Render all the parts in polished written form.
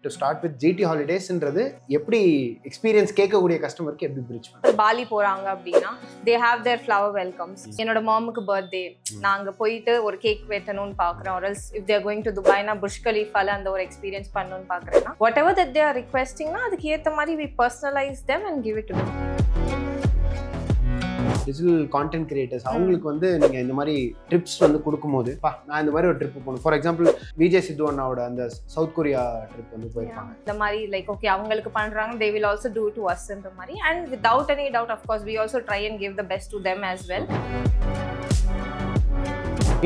to start with GT Holidays ன்றது எப்படி experience கேட்கக்கூடிய கஸ்டமருக்கு எப்படி பிரிட்ஜ் பண்ணுங்க? பாலி போறாங்க அப்படின்னா they have their flower welcomes. என்னோட மாமுக்கு பர்த்டே நாங்க போயிட்டு ஒரு கேக் வெட்டணும்னு பாக்குறோம். or else if they are going to Dubai na Burj Khalifa la அந்த ஒரு எக்ஸ்பீரியன்ஸ் பண்ணனும்னு பாக்குறேன்னா whatever that they are requesting na அதுக்கு ஏத்த மாதிரி we personalize them and give it to them. Digital content creators அவங்களுக்கு வந்து நீங்க இந்த மாதிரி ட்ரிப்ஸ் வந்து கொடுக்கும்போது நான் இந்த மாதிரி ஒரு ட்ரிப் போகணும். ஃபார் எக்ஸாம்பிள் விஜய் சித்து அண்ணாவோட அந்த சவுத் கொரியா ட்ரிப் வந்து போயிருப்பாங்க. இந்த மாதிரி லைக் ஓகே அவங்களுக்கு பண்றாங்க, they will also do to us ன்ற மாதிரி, and without any doubt of course we also try and give the best to them as well.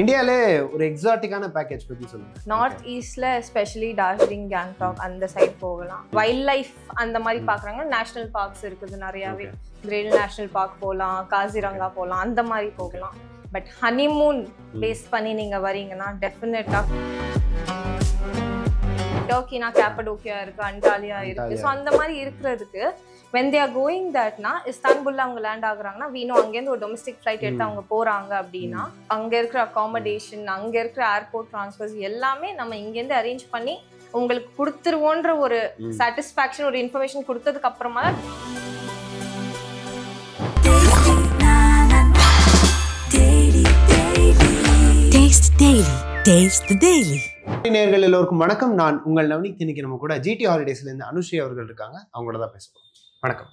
இந்தியாலே ஒரு எக்ஸாட்டிக்கான பேக்கேஜ் பத்தி சொல்லுங்க. நார்த் ஈஸ்ட்ல எஸ்பெஷலி டார்ஜிலிங், கேங்டாக் அந்த சைட் போகலாம். வைல்ட் லைஃப் அந்த மாதிரி பாக்குறாங்க. நேஷனல் பார்க்ஸ் இருக்குது நிறையவே. கிரேட் நேஷனல் பார்க் போகலாம், காசிரங்கா போகலாம், அந்த மாதிரி போகலாம். பட் ஹனிமூன் பேஸ் பண்ணி நீங்க வரீங்கன்னா டெஃபினட்டா டர்க்கினா கேப்படோக்கியா இருக்கு, அண்டாலியா இருக்கு. ஸோ அந்த மாதிரி இருக்கிறதுக்கு when they are going that na இஸ்தான்புல்ல அவங்க லேண்ட் ஆகுறாங்கன்னா we know அங்கேருந்து ஒரு டொமஸ்டிக் ஃப்ளைட் எடுத்து அவங்க போறாங்க அப்படின்னா அங்க இருக்கிற அகாமடேஷன், அங்க இருக்கிற ஏர்போர்ட் டிரான்ஸ்ஃபர்ஸ் எல்லாமே நம்ம இங்கேருந்து அரேஞ்ச் பண்ணி உங்களுக்கு கொடுத்துருவோன்ற ஒரு சாட்டிஸ்ஃபேக்ஷன், ஒரு இன்ஃபர்மேஷன் கொடுத்ததுக்கு அப்புறமா நேயர்கள் எல்லோருக்கும் வணக்கம். நான் உங்கள் நவனித். இன்னைக்கு நம்ம கூட GT ஹாலிடேஸ்ல இருந்து அனுஸ்ரீ அவர்கள் இருக்காங்க. அவங்களோட தான் பேசுவோம். வணக்கம்.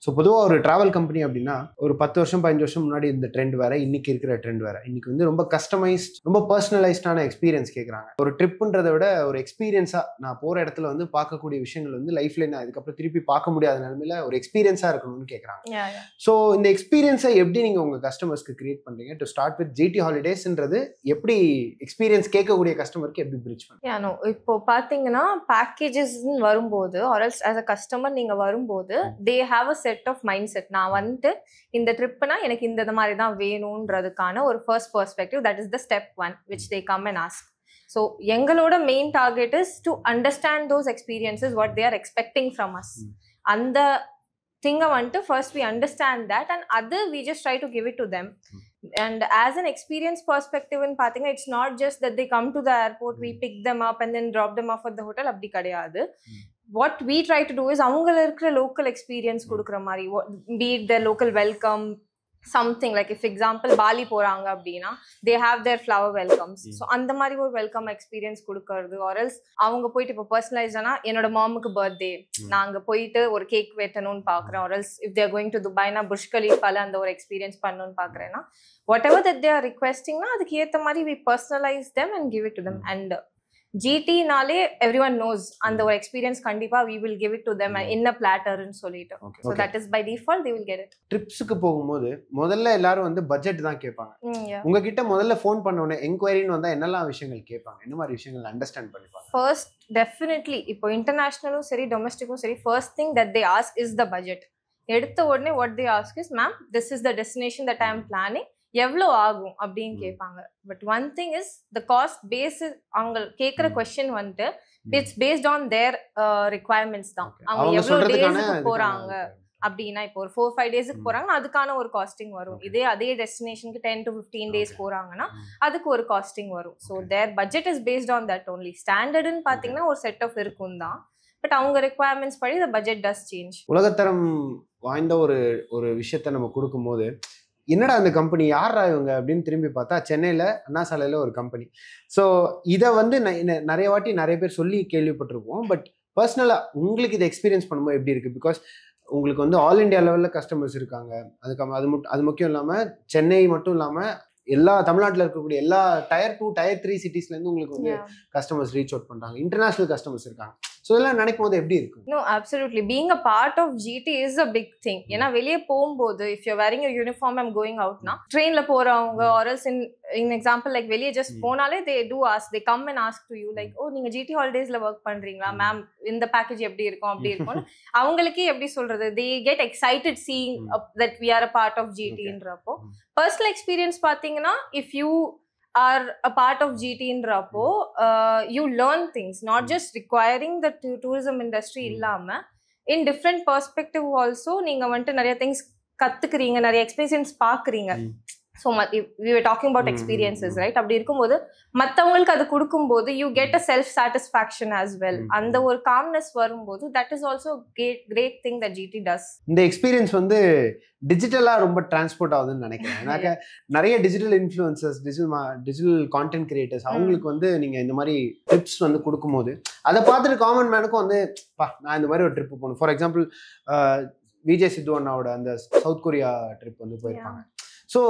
ஸோ பொதுவாக ஒரு ட்ராவல் கம்பெனி அப்படின்னா ஒரு 10 வருஷம் 15 வருஷம் முன்னாடி இந்த ட்ரெண்ட் வேற, இன்னைக்கு இருக்கிற ட்ரெண்ட் வேற. இன்னைக்கு வந்து ரொம்ப கஸ்டமைஸ்ட், ரொம்ப பர்சனலைஸ்டான எக்ஸ்பீரியன்ஸ் கேட்குறாங்க. ஒரு ட்ரிப்புன்றதை விட ஒரு எக்ஸ்பீரியன்ஸா நான் போற இடத்துல வந்து பார்க்கக்கூடிய விஷயங்கள் வந்து லைஃப்ல நான் இதுக்கப்புறம் திருப்பி பார்க்க முடியாத நிலைமையில ஒரு எக்ஸ்பீரியன்ஸா இருக்கணும்னு கேட்குறாங்க. ஸோ இந்த எக்ஸ்பீரியன்ஸை எப்படி நீங்க உங்க கஸ்டமர்ஸ்க்கு கிரியேட் பண்றீங்க? டு ஸ்டார்ட் வித் GT ஹாலிடேஸ்ன்றது எப்படி எக்ஸ்பீரியன்ஸ் கேட்கக்கூடிய கஸ்டமருக்கு எப்படி பிரிட்ஜ் பண்ணுங்க? இப்போ பாத்தீங்கன்னா பேக்கேஜஸ் வரும்போது or else as a customer நீங்க வரும்போது they have a set of mindset. நான் வந்து இந்த ட்ரிப்னா எனக்கு இந்த மாதிரி தான் வேணும்ன்றதுக்கான ஒரு first perspective, that is the step 1 which they come and ask. So எங்களோட main target is to understand those experiences, what they are expecting from us. அந்த thing வந்துட்டு first we understand that and other we just try to give it to them. And as an experience perspective in பாத்தீங்கன்னா it's not just that they come to the airport, we pick them up and then drop them off at the hotel. அப்படி கிடையாது. What we try to do is அவங்கள இருக்கிற local experience கொடுக்குற மாதிரி, be it their local welcome, something like if example Bali போறாங்க அப்படின்னா they have their flower welcomes. So அந்த மாதிரி ஒரு வெல்கம் எக்ஸ்பீரியன்ஸ் கொடுக்கறது. or else அவங்க போயிட்டு இப்போ பர்சனலைஸ்டானா என்னோட மாமுக்கு பர்த்டே நாங்க போயிட்டு ஒரு கேக் வெட்டணும்னு பாக்குறோம். or else if they are going to Dubai na Burj Khalifa la அந்த ஒரு எக்ஸ்பீரியன்ஸ் பண்ணணும்னு பாக்குறேன்னா whatever that they are requesting na அதுக்கு ஏத்த மாதிரி we personalize them and give it to them. And GT நாலே everyone knows அந்த ஒரு experience கண்டிப்பா we will give it to them in a platter ன்னு சொல்லிட்டு. So that is by default they will get it. ட்ரிப்ஸ்க்கு போகும்போது முதல்ல எல்லாரும் வந்து பட்ஜெட் தான் கேட்பாங்க. உங்ககிட்ட முதல்ல ஃபோன் பண்ணோனே என்கொயரின்னு வந்தா என்னெல்லாம் விஷயங்கள் கேட்பாங்க? என்ன மாதிரி விஷயங்கள் அண்டர்ஸ்டாண்ட் பண்ணிப்பாங்க? ஃபர்ஸ்ட் டெஃபினெட்லி இப்போ இன்டர்நேஷனலும் சரி டொமஸ்டிக்கும் சரி first thing that they ask is the budget. எடுத்த உடனே what they ask is ma'am this is the destination that I am planning, எவ்வளோ ஆகும் அப்படின்னு கேட்பாங்க. But one thing is the cost base, அவங்க கேட்குற கொஸ்டின் வந்துட்டு it's based on their requirements தான். அவங்க எவ்வளோ டேஸுக்கு போறாங்க அப்படின்னா இப்போ ஒரு 4-5 டேஸுக்கு போறாங்கன்னா அதுக்கான ஒரு காஸ்டிங் வரும். அதே டெஸ்டினேஷனுக்கு 10 to 15 டேஸ் போறாங்கன்னா அதுக்கு ஒரு காஸ்டிங் வரும். So their budget is based on that only. ஸ்டாண்டர்டுன்னு பார்த்தீங்கன்னா ஒரு செட் ஆஃப் இருக்கும் தான், பட் அவங்க ரெக்வயர்மெண்ட்ஸ் படி த பட்ஜெட் டஸ் சேஞ்ச். உலகத்தரம் வாய்ந்த ஒரு விஷயத்த நம்ம கொடுக்கும்போது என்னடா அந்த கம்பெனி யாரா இவங்க அப்படின்னு திரும்பி பார்த்தா சென்னையில் அண்ணா சாலையில் ஒரு கம்பெனி. ஸோ இதை வந்து நிறைய வாட்டி நிறைய பேர் சொல்லி கேள்விப்பட்டிருப்போம். பட் பர்சனலாக உங்களுக்கு இதை எக்ஸ்பீரியன்ஸ் பண்ணும்போது எப்படி இருக்குது? பிகாஸ் உங்களுக்கு வந்து ஆல் இண்டியா லெவலில் கஸ்டமர்ஸ் இருக்காங்க. அது முக்கியம் இல்லாமல் சென்னை மட்டும் இல்லாமல் எல்லா தமிழ்நாட்டில் இருக்கக்கூடிய எல்லா Tier 2 Tier 3 சிட்டிஸ்லேருந்து உங்களுக்கு வந்து கஸ்டமர்ஸ் ரீச் அவுட் பண்ணுறாங்க. இன்டர்நேஷனல் கஸ்டமர்ஸ் இருக்காங்க. ஸோ இதெல்லாம் நினைக்கும் போது எப்படி இருக்கும்? No, absolutely. Being a part of GT is a big thing. ஏன்னா வெளியே போகும்போது if you're wearing a uniform I'm going out na trainல போறவங்க or else in example like வெளியே just போனாலே they do ask, they come and ask to you like oh நீங்க GT ஹாலிடேஸ்ல work பண்றீங்களா ma'am, இந்த package எப்படி இருக்கும் அப்படி இருக்கும். அவங்களுக்கே எப்படி சொல்றது, they get excited seeing that we are a part of GT-ன்றப்போ personal experience பாத்தீங்கன்னா if you are a part of GT-ன்றப்போ you learn things, not just requiring the tourism industry இல்லாம in different perspective also நீங்க வந்துட்டு நிறைய things கத்துக்கிறீங்க, நிறைய experience பாக்குறீங்க. So we were talking about experiences, right? அப்படி இருக்கும்போது மற்றவங்களுக்கு அது கொடுக்கும்போது you get a self satisfaction as well. அந்த ஒரு காம்னஸ் வரும்போது that is also great thing that GT does. இந்த எக்ஸ்பீரியன்ஸ் வந்து டிஜிட்டலாக ரொம்ப டிரான்ஸ்போர்ட் ஆகுதுன்னு நினைக்கிறேன். ஏன்னாக்க நிறைய digital influencers, digital content creators அவங்களுக்கு வந்து நீங்கள் இந்த மாதிரி ட்ரிப்ஸ் வந்து கொடுக்கும்போது அதை பார்த்துட்டு காமன் மேனுக்கும் வந்து நான் இந்த மாதிரி ஒரு ட்ரிப்பு போகணும். ஃபார் எக்ஸாம்பிள் விஜய் சித்து அண்ணாவோட அந்த சவுத் கொரியா ட்ரிப் வந்து போயிருப்பாங்க. ஸோ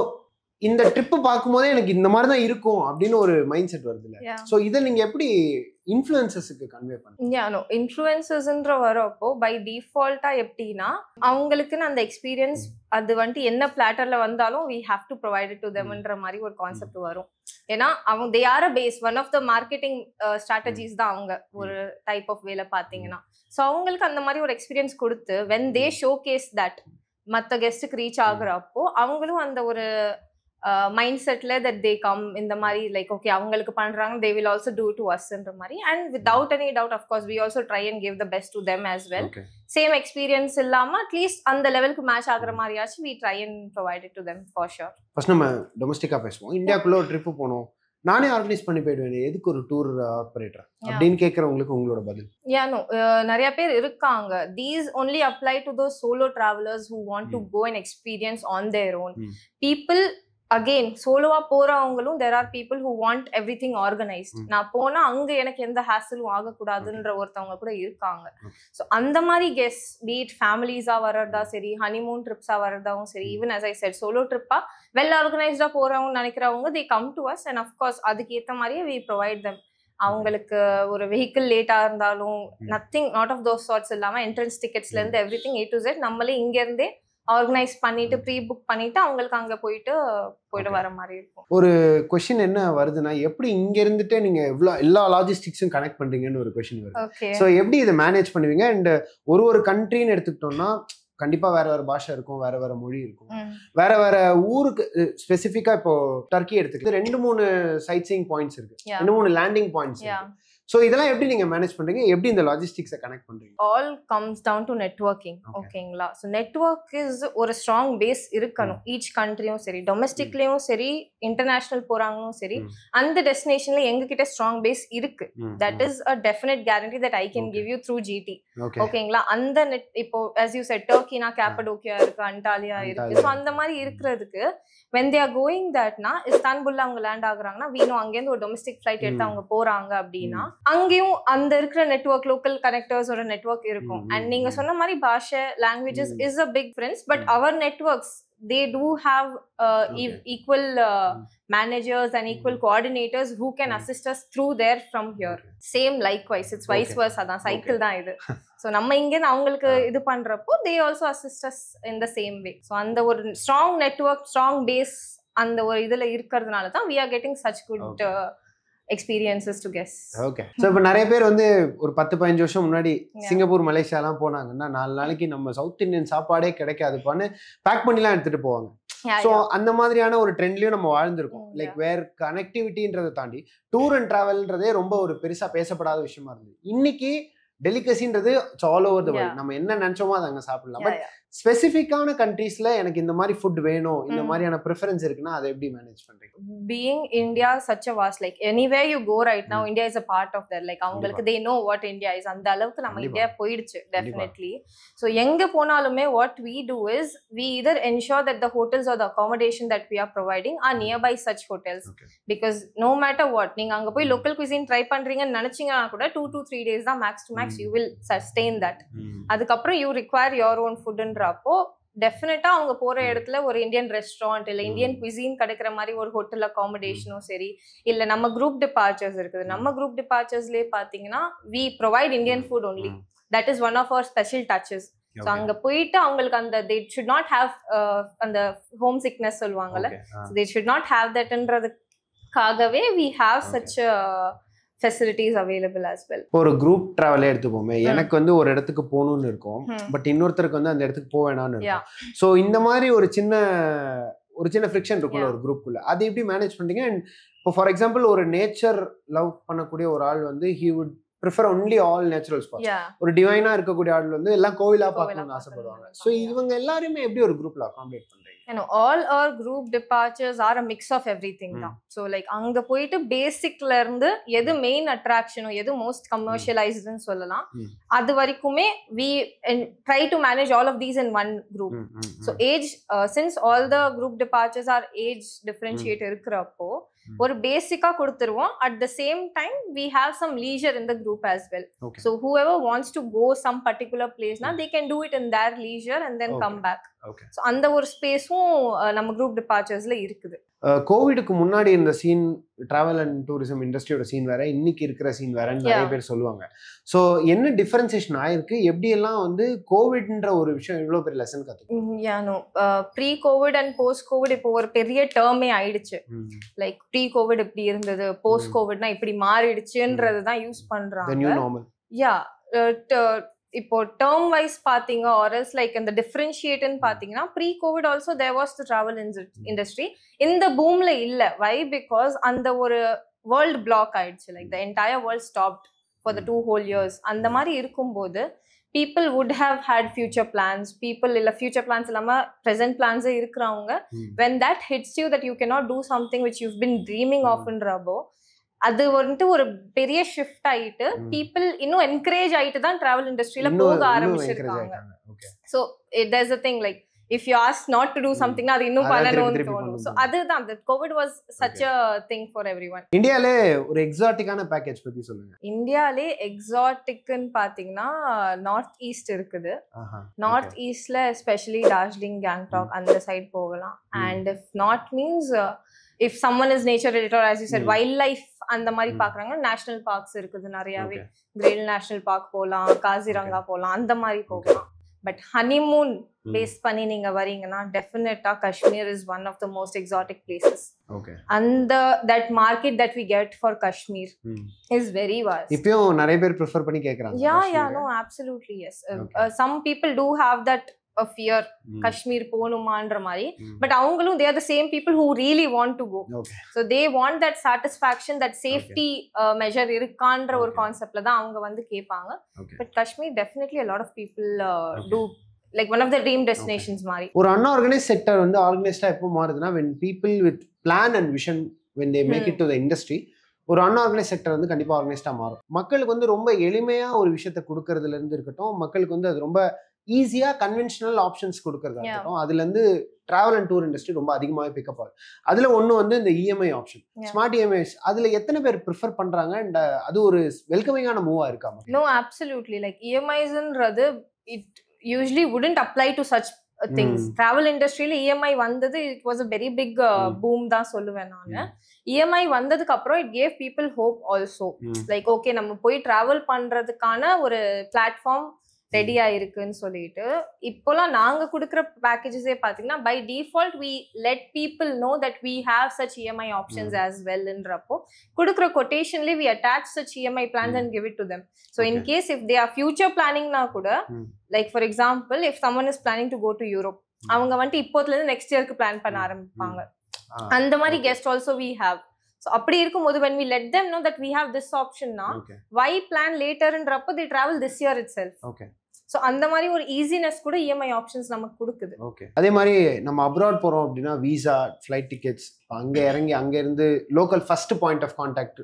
இந்த ட்ரிப்பு பார்க்கும்போதே எனக்கு இந்த மாதிரி தான் இருக்கும் அப்படின்னு ஒரு மைண்ட் செட் வருது இல்லை? ஸோ இதை நீங்கள் எப்படி இன்ஃப்ளூயன்சர்ஸுக்கு கன்வே பண்ணுங்க? இன்ஃப்ளூயன்சர்ஸ்ன்ற வரப்போ பை டிஃபால்ட்டா எப்படின்னா அவங்களுக்குன்னு அந்த எக்ஸ்பீரியன்ஸ் அது வந்துட்டு என்ன பிளாட்டர்ல வந்தாலும் we have to provide it to themன்ற மாதிரி ஒரு கான்செப்ட் வரும். ஏன்னா அவங்க they are a base, one of the marketing strategies தான் அவங்க ஒரு டைப் ஆஃப் வேல பார்த்தீங்கன்னா. ஸோ அவங்களுக்கு அந்த மாதிரி ஒரு எக்ஸ்பீரியன்ஸ் கொடுத்து when they showcase that மற்ற கெஸ்ட்டுக்கு ரீச் ஆகுறப்போ அவங்களும் அந்த ஒரு மைண்ட் செட்ல தட் தே கம் இந்த மாதிரி லைக் ஓகே அவங்களுக்கு பண்றாங்க they will also do to us ன்ற மாதிரி. and without any doubt of course we also try and give the best to them as well. Same experience இல்லாம at least அந்த லெவலுக்கு match ஆகுற மாதிரியாச்சும் we try and provide it to them for sure. First நம்ம டொமஸ்டிக்கா பேசுவோம். இந்தியாக்குள்ள ஒரு trip போகணும், நானே organise பண்ணி போயிடுவேன், எதுக்கு ஒரு டூர் ஆபரேட்டர் அப்படின்னு கேட்கறவங்களுக்கு உங்களோட பதில்? நிறைய பேர் இருக்காங்க. These only apply to those solo travelers who want to go and experience on their own. People again சோலோவா போறவங்களும் there are people who want everything organized. நான் போனா அங்க எனக்கு எந்த ஹாசலும் ஆகக்கூடாதுன்ற ஒருத்தவங்க கூட இருக்காங்க. ஸோ அந்த மாதிரி கெஸ் பீட் ஃபேமிலிஸா வர்றதா சரி, ஹனிமூன் ட்ரிப்ஸா வர்றதாவும் சரி, even as I said solo ட்ரிப்பா வெல் ஆர்கனைஸ்டா போறவங்க நினைக்கிறவங்க they come to us and of course அதுக்கு ஏற்ற மாதிரியே we provide them. அவங்களுக்கு ஒரு வெஹிக்கிள் லேட்டா இருந்தாலும் nothing not of those charts இல்லாம என்ட்ரன்ஸ் டிக்கெட்ஸ்ல இருந்து எவ்ரிதிங் A to Z நம்மளே இங்க இருந்தே ஆர்கனைஸ் பண்ணிட்டு ப்ரீ புக் பண்ணிட்டு அவங்களுக்கு அங்க போயிட்டு வர மாதிரி இருக்கும். ஒரு கொஸ்டின் என்ன வருதுன்னா, எப்படி இங்க இருந்துட்டு நீங்க எல்லா லாஜிஸ்டிக்ஸும் கனெக்ட் பண்றீங்கன்னு ஒரு கொஸ்டின் வருது. ஸோ எப்படி இதை மேனேஜ் பண்ணுவீங்க? அண்ட் ஒரு கண்ட்ரின்னு எடுத்துக்கிட்டோம்னா கண்டிப்பா வேற வேற பாஷை இருக்கும், வேற வேற மொழி இருக்கும், வேற வேற ஊருக்கு ஸ்பெசிஃபிக்கா இப்போ டர்க்கி எடுத்துக்கிட்டு 2-3 சைட் சீயிங் பாயிண்ட்ஸ் இருக்கு, 2-3 லேண்டிங் பாயிண்ட்ஸ் இருக்கு. ஸோ இதெல்லாம் எப்படி நீங்க மேனேஜ் பண்றீங்க? எப்படி இந்த லாஜிஸ்டிக்ஸை கனெக்ட் பண்றீங்க? All comes down to networking. ஓகேங்களா? ஸோ நெட்வொர்க் இஸ் ஒரு ஸ்ட்ராங் பேஸ் இருக்கணும். ஈச் கண்ட்ரியும் சரி, டொமஸ்டிக்லயும் சரி, இன்டர்நேஷனல் போறாங்களும் சரி, அந்த டெஸ்டினேஷன்ல எங்ககிட்ட ஸ்ட்ராங் பேஸ் இருக்கு. That is a definite guarantee that I can give you through GT. ஓகேங்களா? அந்த நெட் இப்போ as you said டர்க்கினா கேப்படோக்கியா இருக்கு, அண்டாலியா இருக்கு. ஸோ அந்த மாதிரி இருக்கிறதுக்கு when they are going thatனா இஸ்தான்புல்ல அவங்க லேண்ட் ஆகுறாங்கன்னா we know அங்கேருந்து ஒரு டொமஸ்டிக் ஃபிளைட் எடுத்து அவங்க போறாங்க அப்படின்னா அங்கேயும் அந்த இருக்கிற நெட்வொர்க் லோக்கல் கனெக்டர்ஸோட நெட்வொர்க் இருக்கும். அண்ட் நீங்க சொன்ன மாதிரி பாஷை languages is a big difference. But our networks they do have equal managers and equal coordinators who can assist us through there from here. Same likewise, it's vice versa தான், cycle தான் இது. So நம்ம இங்கேருந்து அவங்களுக்கு இது பண்றப்போ they also assist us in the same way. So அந்த ஒரு ஸ்ட்ராங் நெட்வொர்க், ஸ்ட்ராங் பேஸ் அந்த ஒரு இதுல இருக்கிறதுனால தான் we are getting such good experiences to guess. Okay. So இப்போ நிறைய பேர் வந்து ஒரு 10-15 வருஷம் முன்னாடி சிங்கப்பூர் மலேசியாலாம் போனாங்கன்னா 4 நாளைக்கு நம்ம சவுத் இந்தியன் சாப்பாடே கிடைக்காதுப்பான்னு பேக் பண்ணிலாம் எடுத்துட்டு போவாங்க. ஸோ அந்த மாதிரியான ஒரு ட்ரெண்ட்லயும் நம்ம வாழ்ந்திருக்கோம். லைக் வேர் கனெக்டிவிட்டின்றதை தாண்டி டூர் அண்ட் டிராவல்ன்றதே ரொம்ப ஒரு பெருசா பேசப்படாத விஷயமா இருந்தது. இன்னைக்கு டெலிகசின்றது ஆல் ஓவர் த வேர்ல்ட். நம்ம என்ன நினைச்சோமோ அதை அங்கே சாப்பிடலாம். பட் ஸ்பெசிஃபிக்கான கண்ட்ரீஸ்ல எனக்கு இந்த மாதிரி ஃபுட் வேணும், இந்த மாதிரியான ப்ரிஃபரன்ஸ் இருக்குன்னா அதை எப்படி மேனேஜ் பண்றீங்க? Being India such a vast, like anywhere you go right now India is a part of that. like அவங்களுக்கு they know what India is. அந்த அளவுக்கு நம்ம இந்தியா போயிடுச்சு definitely. so எங்க போனாலுமே what we do is we either ensure that the hotels or the accommodation that we are providing are nearby such hotels. because no matter what நீங்க அங்க போய் local cuisine try பண்றீங்கன்னு நினைச்சீங்கன்னா கூட 2 to 3 days தான் max to max you will sustain that. அதுக்கப்புறம் you require your own food அப்போ டெஃபினட்டா அவங்க போற இடத்துல ஒரு இந்தியன் ரெஸ்டாரண்ட் இல்ல இந்தியன் குவிசீன் கிடைக்கிற மாதிரி ஒரு ஹோட்டல் அகாமடேஷனும் சரி, இல்ல நம்ம குரூப் டிபார்ச்சர்ஸ் இருக்குது. நம்ம குரூப் டிபார்ச்சர்ஸ்லயே பாத்தீங்கன்னா we provide Indian food only. that is one of our special touches. so அங்க போயிட்டு அவங்களுக்கு அந்த they should not have அந்த ஹோம் சிக்னஸ் சொல்லுவாங்கல்ல, they should not have thatன்றதுக்காகவே we have such a facilities available as well. ஒரு group டிராவலே எடுத்துப்போமே, எனக்கு வந்து ஒரு இடத்துக்கு போகணும்னு இருக்கும், பட் இன்னொருத்தருக்கு வந்து அந்த இடத்துக்கு போக வேணாம்னு இருக்கும். ஸோ இந்த மாதிரி ஒரு சின்ன ஃப்ரிக்ஷன் இருக்கும்ல ஒரு குரூப்புக்குள்ள, அதை எப்படி மேனேஜ் பண்ணுறீங்க? அண்ட் இப்போ ஃபார் எக்ஸாம்பிள் ஒரு நேச்சர் லவ் பண்ணக்கூடிய ஒரு ஆள் வந்து he would prefer only all natural spots. ஒரு டிவைனா இருக்கக்கூடிய ஆள் வந்து எல்லாம் கோவிலா பார்க்கணும்னு ஆசைப்படுவாங்க. ஸோ இவங்க எல்லாருமே எப்படி ஒரு குரூப்ல அகாமடேட் பண்றீங்க? all our group departures are a mix of everything தான். ஸோ லைக் அங்க போயிட்டு பேசிக்ல இருந்து எது மெயின் அட்ராக்ஷனோ எது மோஸ்ட் கமர்ஷியலைஸ்டுன்னு சொல்லலாம் அது வரைக்குமே we try to manage all of these in one group. So age since all the group departures are age differentiate இருக்கிறப்போ ஒரு பேசிக்கா கொடுத்துருவோம். At the same time we have some leisure in the group as well. So whoever wants to go some particular place now they can do it in their leisure and then come back. So அந்த ஒரு ஸ்பேஸும் நம்ம group டிபார்ச்சர்ஸ்ல இருக்குது. கோவிடுக்கு முன்னாடி இந்த scene travel and tourism இண்டஸ்ட்ரியோட scene வேற, இன்னைக்கு இருக்கிற சீன் வேறன்னு நிறைய பேர் சொல்லுவாங்க. ஸோ என்ன டிஃபரன்சியேஷன் ஆயிருக்கு, எப்படி எல்லாம் வந்து கோவிட்ன்ற ஒரு விஷயம் இவ்வளோ பெரிய லெசன் கற்றுக்கணும்? Pre Covid and post Covid இப்போ ஒரு பெரிய டேர்மே ஆயிடுச்சு. லைக் ப்ரீ கோவிட் இப்படி இருந்தது, போஸ்ட் கோவிட்னா இப்படி மாறிடுச்சுன்றது தான் யூஸ் பண்றாங்க. இப்போ டேர்ம் வைஸ் பாத்தீங்க ஆர்எல்ஸ் லைக் இந்த டிஃபரன்ஷியேட்னு பாத்தீங்கன்னா pre Covid also there was the travel industry இந்த பூம்ல இல்ல. வை? பிகாஸ் அந்த ஒரு வேர்ல்ட் பிளாக் ஆயிடுச்சு. Like the entire world stopped for the 2 whole years. அந்த மாதிரி இருக்கும்போது people would have had future plans. People இல்ல future plans இல்லாம present plans இருக்கிறவங்க when that hits you that you cannot do something which you've been dreaming of ன்றப்போ அது வந்துட்டு ஒரு பெரிய ஷிஃப்ட் ஆயிட்டு பீப்புள் இன்னும் என்கரேஜ் ஆயிட்டு தான் டிராவல் இண்டஸ்ட்ரியில போக ஆரம்பிச்சிருக்காங்க. So there's a thing like if you ask not to do something அது இன்னும் பண்ணணும்னு தோணும். ஸோ அதுதான் the covid was such a thing for everyone. இந்தியாலே ஒரு எக்ஸாட்டிக்கான பேக்கேஜ் பத்தி சொல்லுங்க. இந்தியாலே எக்ஸாட்டிக்னு பாத்தீங்கன்னா நார்த் ஈஸ்ட் இருக்குது. நார்த் ஈஸ்ட்ல எஸ்பெஷலி டார்ஜிலிங், கேங்டாக் அந்த சைட் போகலாம். And if not means if someone is nature editor as you said wildlife அந்த மாதிரி பாக்குறாங்க, நேஷனல் பார்க்ஸ் இருக்குது நிறையவே. கிரேல் நேஷனல் பார்க் போகலாம், காசிரங்கா போகலாம், அந்த மாதிரி போகலாம். பட் ஹனிமூன் பேஸ் பண்ணி நீங்க வரீங்கன்னா டெஃபினட்டா Kashmir is one of the most exotic places. அந்த that market that we get for Kashmir is very vast. இப்பயும் நிறைய பேர் ப்ரிஃபர் பண்ணி கேக்குறாங்க. Yeah no absolutely yes. some people do have that a fear Kashmir போணுமான்ற மாதிரி. பட் அவங்களும் they are the same people who really want to go. So they want that satisfaction, that safety measure இருக்கான்ற ஒரு கான்செப்ட்ல தான் அவங்க வந்து கேட்பாங்க. But Kashmir definitely a lot of people do like one of the dream destinations மாதிரி. ஒரு unorganized sector வந்து ஆர்கனைஸ்டா எப்போ மாறுதுன்னா when people with plan and vision when they make it to the industry ஒரு அன்ஆர்கனைஸ் செக்டர் வந்து கண்டிப்பா ஆர்கனைஸ்டா மாறும். மக்களுக்கு வந்து ரொம்ப எளிமையா ஒரு விஷயத்தை கொடுக்கறதுல இருந்து இருக்கட்டும், மக்களுக்கு வந்து அது ரொம்ப ஈஸியா கன்வென்ஷனல் ஆப்ஷன்ஸ் கொடுக்கறதா இருக்கட்டும், அதுல இருந்து டிராவல் அண்ட் டூர் இண்டஸ்ட்ரி ரொம்ப அதிகமாகவே பிக்கப் ஆகுது. அதுல ஒண்ணு வந்து இந்த இஎம்ஐ ஆப்ஷன், ஸ்மார்ட் இஎம்ஐஸ். அதுல எத்தனை பேர் ப்ரிஃபர் பண்றாங்க அண்ட் அது ஒரு வெல்கமிங்கான மூவா இருக்கா? No absolutely. லைக் இஎம்ஐஸ்ன்றது it usually wouldn't apply to such things. Travel இண்டஸ்ட்ரியில இஎம்ஐ வந்தது it was a very big boom தான் சொல்லுவேன் நான். இஎம்ஐ வந்ததுக்கு அப்புறம் it gave people hope also. Like okay நம்ம போய் டிராவல் பண்றதுக்கான ஒரு பிளாட்ஃபார்ம் ரெடியா இருக்குன்னு சொல்லிட்டு இப்போலாம் நாங்க கொடுக்குற பேக்கேஜஸே பாத்தீங்கன்னா by default we let people know that we have such EMI options as வெல்ன்றப்போ கொடுக்குற கொட்டேஷன்லேயே we attach such EMI plans and give it to them. So in case if they are future பிளானிங்னா கூட like for example if someone is planning to go to Europe, அவங்க வந்துட்டு இப்போதுல இருந்து next இயருக்கு plan பண்ண ஆரம்பிப்பாங்க. அந்த மாதிரி guest also we have. So அப்படி இருக்கும்போது when we let them know that we have this option now, why plan later ன்றப்போ they travel this year itself. So அந்த மாதிரி ஒரு ஈஸினஸ் கூட இஎம்ஐ ஆப்ஷன்ஸ் நமக்கு கொடுக்குது. அதே மாதிரி நம்ம அப்ராட் போறோம் அப்படின்னா விசா, ஃப்ளைட் டிக்கெட்ஸ், அங்க இறங்கி அங்க இருந்து local first point of contact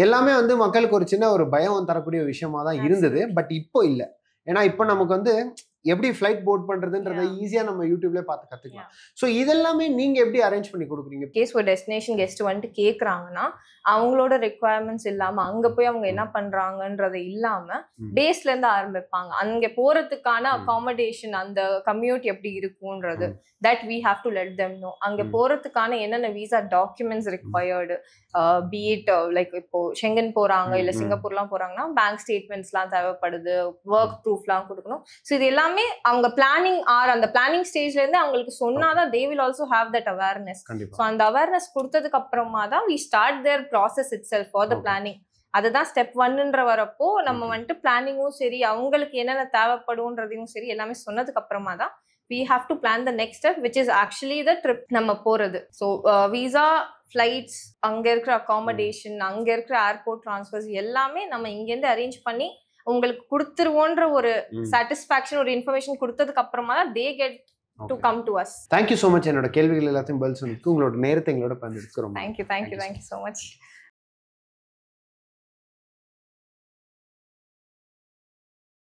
எல்லாமே வந்து மக்களுக்கு ஒரு சின்ன ஒரு பயம் தரக்கூடிய விஷயமா தான் இருந்தது. பட் இப்போ இல்ல. ஏன்னா இப்போ நமக்கு வந்து எப்படி ஃப்ளைட் போர்ட் பண்றதுன்றத ஈஸியா நம்ம யூடியூப்ல பார்த்து கத்துக்கலாம். ஸோ இதெல்லாமே நீங்க எப்படி அரேஞ்ச் பண்ணி கொடுக்குறீங்க? கேஸ் ஒரு டெஸ்டினேஷன் கெஸ்ட் வந்துட்டு கேட்குறாங்கன்னா அவங்களோட ரெக்குவயர்மெண்ட்ஸ் இல்லாம அங்க போய் அவங்க என்ன பண்றாங்கன்றது இல்லாம பேஸ்ல இருந்து ஆரம்பிப்பாங்க. அங்க போறதுக்கான அகாமடேஷன், அந்த கம்யூட் எப்படி இருக்கும்ன்றது that we have to let them know. அங்க போறதுக்கான என்னென்ன visa documents required, be it like இப்போ ஷெங்கன் போறாங்க இல்ல சிங்கப்பூர்லாம் போறாங்கன்னா பேங்க் ஸ்டேட்மெண்ட்ஸ்லாம் தேவைப்படுது, ஒர்க் ப்ரூஃப்லாம் கொடுக்கணும். ஸோ இது எல்லாமே அவங்க பிளானிங் அந்த பிளானிங் ஸ்டேஜ்ல இருந்து அவங்களுக்கு சொன்னாதான் they will also have that awareness. So அந்த அவேர்னஸ் கொடுத்ததுக்கு அப்புறமா தான் we start their process itself for the planning. அதுதான் ஸ்டெப் 1ன்ற வரப்போ நம்ம வந்துட்டு பிளானிங்கும் சரி அவங்களுக்கு என்னென்ன தேவைப்படும்ன்றதையும் சரி எல்லாமே சொன்னதுக்கு அப்புறமா தான் we have to plan the next step, which is actually the trip நம்ம போறது. So visa, flights, அங்க இருக்கிற accommodation, அங்க இருக்கிற airport transfers எல்லாமே நம்ம இங்கேருந்து அரேஞ்ச் பண்ணி உங்களுக்கு கொடுத்துருவோன்ற ஒரு சாட்டிஸ்ஃபேக்ஷன், ஒரு இன்ஃபர்மேஷன் கொடுத்ததுக்கு அப்புறமா தான் they get to come to us. Thank you so much. என்னோட கேள்விகள் எல்லாத்தையும் பதில் சொன்னதுக்கு உங்களோட நேரத்தை எங்களோட பகிர்ந்ததுக்கு ரொம்ப Thank you so much.